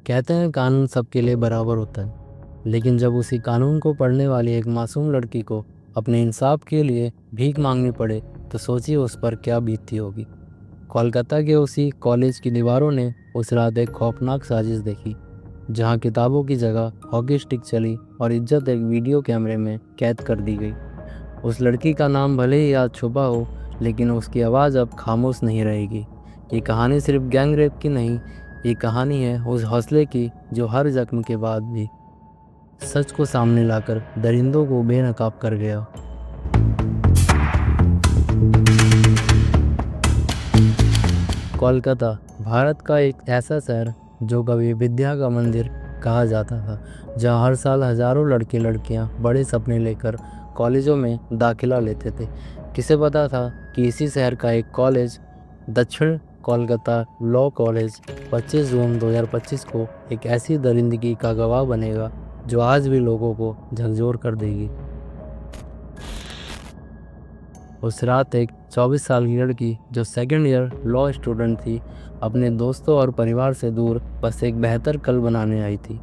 कहते हैं कानून सबके लिए बराबर होता है, लेकिन जब उसी कानून को पढ़ने वाली एक मासूम लड़की को अपने इंसाफ के लिए भीख मांगनी पड़े तो सोचिए उस पर क्या बीतती होगी। कोलकाता के उसी कॉलेज की दीवारों ने उस रात एक खौफनाक साजिश देखी, जहां किताबों की जगह हॉकी स्टिक चली और इज्जत एक वीडियो कैमरे में कैद कर दी गई। उस लड़की का नाम भले ही आज छुपा हो, लेकिन उसकी आवाज़ अब खामोश नहीं रहेगी। ये कहानी सिर्फ गैंग रेप की नहीं, ये कहानी है उस हौसले की जो हर जख्म के बाद भी सच को सामने लाकर दरिंदों को बेनकाब कर गया। कोलकाता भारत का एक ऐसा शहर जो कभी विद्या का मंदिर कहा जाता था, जहाँ हर साल हजारों लड़के लड़कियाँ बड़े सपने लेकर कॉलेजों में दाखिला लेते थे। किसे पता था कि इसी शहर का एक कॉलेज, दक्षिण कोलकाता लॉ कॉलेज, 25 जून 2025 को एक ऐसी दरिंदगी का गवाह बनेगा जो आज भी लोगों को झकझोर कर देगी। उस रात एक 24 साल की लड़की जो सेकेंड ईयर लॉ स्टूडेंट थी, अपने दोस्तों और परिवार से दूर बस एक बेहतर कल बनाने आई थी।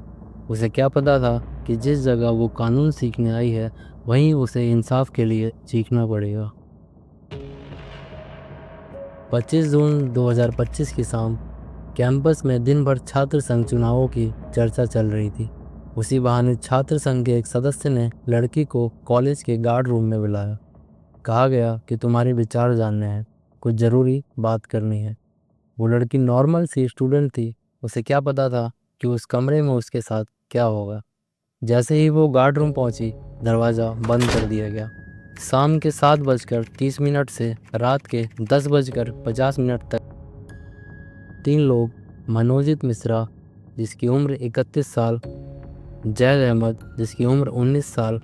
उसे क्या पता था कि जिस जगह वो कानून सीखने आई है, वहीं उसे इंसाफ के लिए चीखना पड़ेगा। 25 जून 2025 की शाम कैंपस में दिन भर छात्र संघ चुनावों की चर्चा चल रही थी। उसी बहाने छात्र संघ के एक सदस्य ने लड़की को कॉलेज के गार्ड रूम में बुलाया। कहा गया कि तुम्हारे विचार जानने हैं, कुछ ज़रूरी बात करनी है। वो लड़की नॉर्मल सी स्टूडेंट थी, उसे क्या पता था कि उस कमरे में उसके साथ क्या होगा। जैसे ही वो गार्ड रूम पहुंची, दरवाज़ा बंद कर दिया गया। शाम के 7:30 से रात के 10:50 तक 3 लोग, मनोजित मिश्रा जिसकी उम्र 31 साल, जैद अहमद जिसकी उम्र 19 साल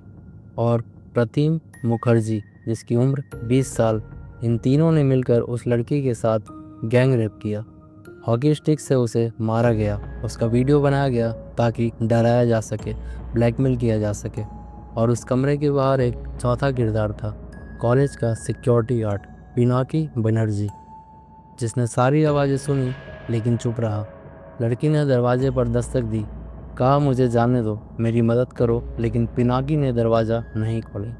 और प्रतिम मुखर्जी जिसकी उम्र 20 साल, इन तीनों ने मिलकर उस लड़की के साथ गैंग रेप किया। हॉकी स्टिक से उसे मारा गया, उसका वीडियो बनाया गया ताकि डराया जा सके, ब्लैकमेल किया जा सके। और उस कमरे के बाहर एक चौथा किरदार था, कॉलेज का सिक्योरिटी गार्ड पिनाकी बनर्जी, जिसने सारी आवाज़ें सुनी लेकिन चुप रहा। लड़की ने दरवाजे पर दस्तक दी, कहा मुझे जाने दो, मेरी मदद करो, लेकिन पिनाकी ने दरवाज़ा नहीं खोली।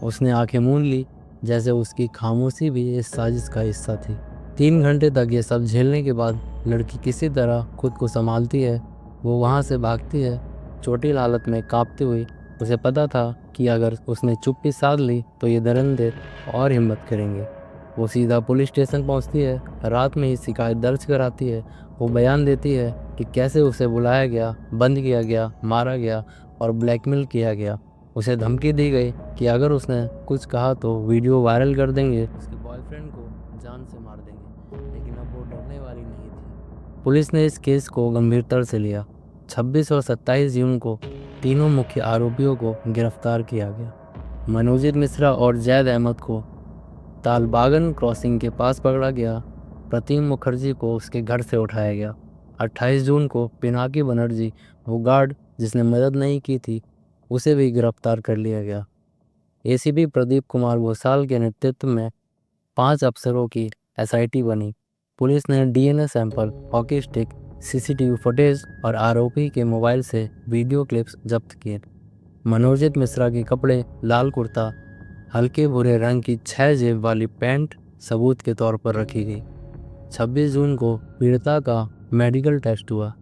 उसने आंखें मूंद ली, जैसे उसकी खामोशी भी इस साजिश का हिस्सा थी। 3 घंटे तक ये सब झेलने के बाद लड़की किसी तरह खुद को संभालती है। वो वहाँ से भागती है, चोटिल हालत में कांपती हुई। उसे पता था कि अगर उसने चुप्पी साध ली तो ये दरिंदे और हिम्मत करेंगे। वो सीधा पुलिस स्टेशन पहुँचती है, रात में ही शिकायत दर्ज कराती है। वो बयान देती है कि कैसे उसे बुलाया गया, बंद किया गया, मारा गया और ब्लैकमेल किया गया। उसे धमकी दी गई कि अगर उसने कुछ कहा तो वीडियो वायरल कर देंगे, उसके बॉयफ्रेंड को जान से मार देंगे। लेकिन अब वो डरने वाली नहीं थी। पुलिस ने इस केस को गंभीरता से लिया। 26 और 27 जून को तीनों मुख्य आरोपियों को गिरफ्तार किया गया। मनोजित मिश्रा और जैद अहमद को तालबागन क्रॉसिंग के पास पकड़ा गया। प्रतिम मुखर्जी को उसके घर से उठाया गया। 28 जून को पिनाकी बनर्जी, वो गार्ड जिसने मदद नहीं की थी, उसे भी गिरफ्तार कर लिया गया। एसीपी प्रदीप कुमार भूसाल के नेतृत्व में 5 अफसरों की एसआईटी बनी। पुलिस ने DNA sample, hockey stick, CCTV footage और आरोपी के मोबाइल से वीडियो क्लिप्स जब्त किए। मनोजित मिश्रा के कपड़े, लाल कुर्ता, हल्के भूरे रंग की 6 जेब वाली पैंट सबूत के तौर पर रखी गई। 26 जून को पीड़िता का मेडिकल टेस्ट हुआ।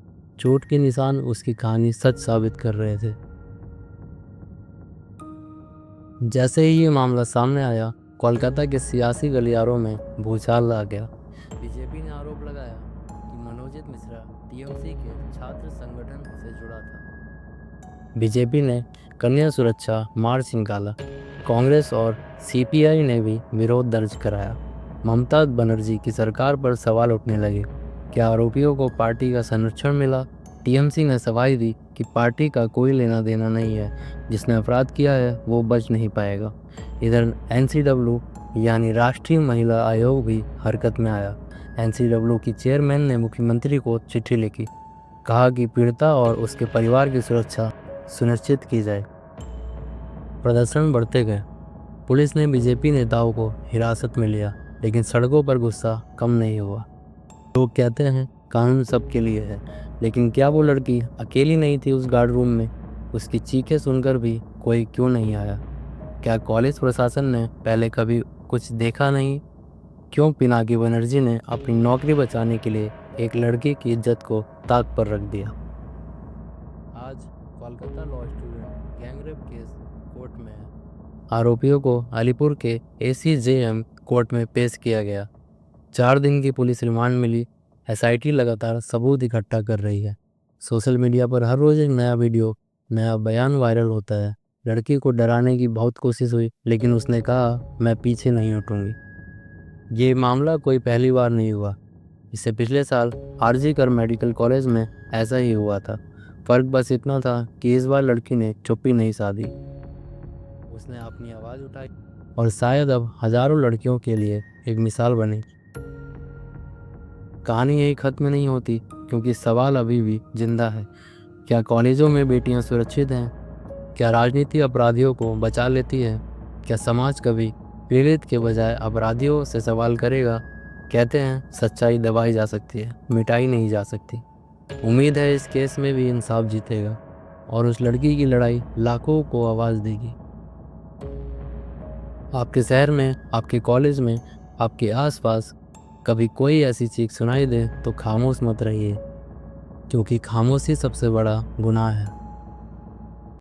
चोट के निशान उसकी कहानी सच साबित कर रहे थे। जैसे ही ये मामला सामने आया, कोलकाता के सियासी गलियारों में भूचाल आ गया। बीजेपी ने आरोप लगाया कि मनोजित मिश्रा टीएमसी के छात्र संगठन से जुड़ा था। बीजेपी ने कन्या सुरक्षा मार्च निकाला। कांग्रेस और सीपीआई ने भी विरोध दर्ज कराया। ममता बनर्जी की सरकार पर सवाल उठने लगे। क्या आरोपियों को पार्टी का संरक्षण मिला? टीएमसी ने सफाई दी कि पार्टी का कोई लेना देना नहीं है, जिसने अपराध किया है वो बच नहीं पाएगा। इधर एनसीडब्ल्यू यानी राष्ट्रीय महिला आयोग भी हरकत में आया। एनसीडब्ल्यू की चेयरमैन ने मुख्यमंत्री को चिट्ठी लिखी, कहा कि पीड़िता और उसके परिवार की सुरक्षा सुनिश्चित की जाए। प्रदर्शन बढ़ते गए। पुलिस ने बीजेपी नेताओं को हिरासत में लिया, लेकिन सड़कों पर गुस्सा कम नहीं हुआ। लोग कहते हैं कानून सबके लिए है, लेकिन क्या वो लड़की अकेली नहीं थी उस गार्ड रूम में? उसकी चीखें सुनकर भी कोई क्यों नहीं आया? क्या कॉलेज प्रशासन ने पहले कभी कुछ देखा नहीं? क्यों पिनाकी बनर्जी ने अपनी नौकरी बचाने के लिए एक लड़की की इज्जत को ताक पर रख दिया? आज Kolkata law student gangrape case court में है। आरोपियों को अलीपुर के ACJM कोर्ट में पेश किया गया। 4 दिन की पुलिस रिमांड मिली। SIT लगातार सबूत इकट्ठा कर रही है। सोशल मीडिया पर हर रोज एक नया वीडियो, नया बयान वायरल होता है। लड़की को डराने की बहुत कोशिश हुई, लेकिन उसने कहा, मैं पीछे नहीं हटूंगी। ये मामला कोई पहली बार नहीं हुआ। इससे पिछले साल RG कर मेडिकल कॉलेज में ऐसा ही हुआ था। फर्क बस इतना था कि इस बार लड़की ने चुप्पी नहीं साधी। उसने अपनी आवाज़ उठाई और शायद अब हजारों लड़कियों के लिए एक मिसाल बनी। कहानी यही खत्म नहीं होती, क्योंकि सवाल अभी भी जिंदा है। क्या कॉलेजों में बेटियां सुरक्षित हैं? क्या राजनीति अपराधियों को बचा लेती है? क्या समाज कभी पीड़ित के बजाय अपराधियों से सवाल करेगा? कहते हैं सच्चाई दबाई जा सकती है, मिटाई नहीं जा सकती। उम्मीद है इस केस में भी इंसाफ जीतेगा और उस लड़की की लड़ाई लाखों को आवाज़ देगी। आपके शहर में, आपके कॉलेज में, आपके आसपास कभी कोई ऐसी चीख सुनाई दे तो खामोश मत रहिए, क्योंकि खामोशी सबसे बड़ा गुनाह है।